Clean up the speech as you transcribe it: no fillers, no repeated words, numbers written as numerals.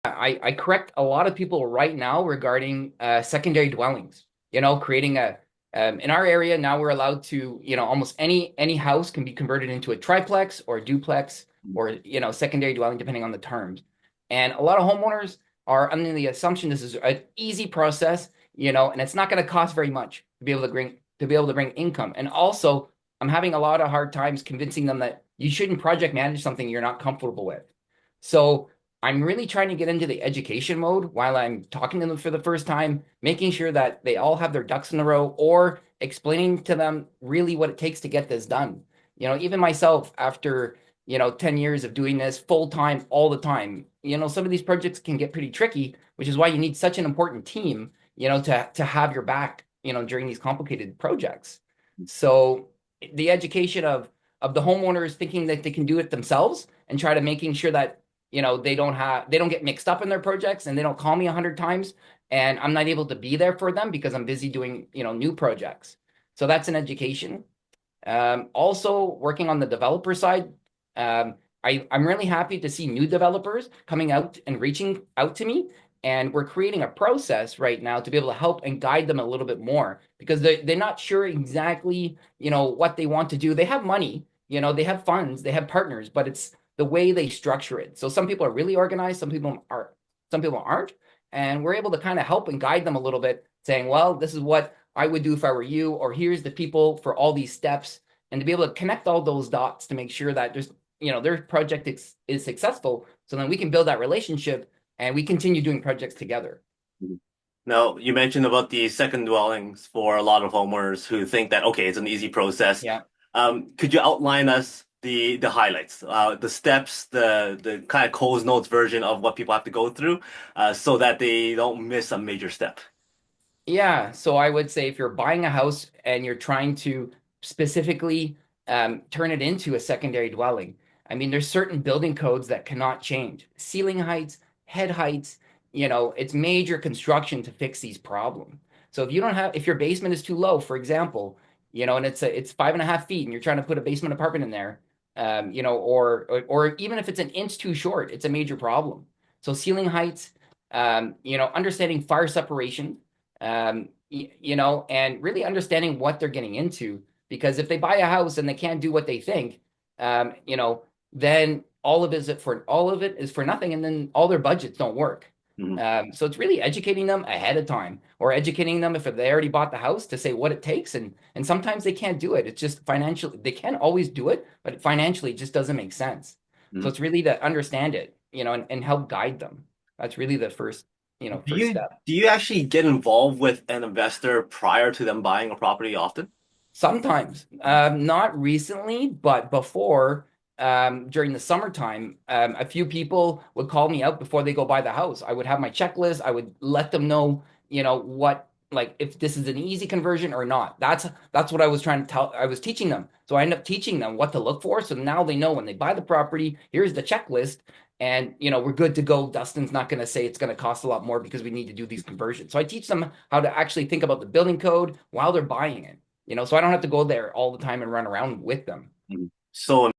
I correct a lot of people right now regarding secondary dwellings. Creating in our area now we're allowed to, almost any house can be converted into a triplex or a duplex or secondary dwelling depending on the terms. And a lot of homeowners are under the assumption this is an easy process, and it's not going to cost very much to be able to bring income. And also, I'm having a lot of hard times convincing them that you shouldn't project manage something you're not comfortable with. So I'm really trying to get into the education mode while I'm talking to them for the first time, making sure that they all have their ducks in a row or explaining to them really what it takes to get this done. Even myself, after, 10 years of doing this full time, all the time, some of these projects can get pretty tricky, which is why you need such an important team, to have your back, during these complicated projects. So the education of the homeowners thinking that they can do it themselves and try to making sure that they don't get mixed up in their projects and they don't call me 100 times and I'm not able to be there for them because I'm busy doing new projects. So that's an education. Also working on the developer side. I'm really happy to see new developers coming out and reaching out to me, and we're creating a process right now to be able to help and guide them a little bit more because they're not sure exactly what they want to do. They have money, they have funds, they have partners, but it's the way they structure it. So some people are really organized, some people aren't. And we're able to kind of help and guide them a little bit, saying, well, this is what I would do if I were you, or here's the people for all these steps, and to be able to connect all those dots to make sure that their project is successful. So then we can build that relationship and we continue doing projects together. Mhm. Now, you mentioned about the second dwellings for a lot of homeowners who think that, okay, it's an easy process. Yeah. Could you outline us the highlights, the steps, the kind of Coles Notes version of what people have to go through, so that they don't miss a major step? Yeah, so I would say if you're buying a house and you're trying to specifically turn it into a secondary dwelling, I mean, there's certain building codes that cannot change. Ceiling heights, head heights, it's major construction to fix these problems. So if your basement is too low, for example, and it's 5.5 feet and you're trying to put a basement apartment in there, or even if it's an inch too short, it's a major problem. So ceiling heights, understanding fire separation, and really understanding what they're getting into. Because if they buy a house and they can't do what they think, then all of it is for nothing, and then all their budgets don't work. Mhm. So it's really educating them ahead of time, or educating them if they already bought the house to say what it takes, and sometimes they can't do it. It's just financially they can always do it, but financially it just doesn't make sense. So Mhm. it's really to understand it, and help guide them. That's really the first, Do first you step. do you actually get involved with an investor prior to them buying a property often? Sometimes, not recently, but before, during the summertime, a few people would call me out before they go buy the house. I would have my checklist. I would let them know, like if this is an easy conversion or not. That's what I was trying to tell. I was teaching them. So I ended up teaching them what to look for. So now they know when they buy the property, here's the checklist, and we're good to go. Dustin's not going to say it's going to cost a lot more because we need to do these conversions. So I teach them how to actually think about the building code while they're buying it. So I don't have to go there all the time and run around with them. Mhm. So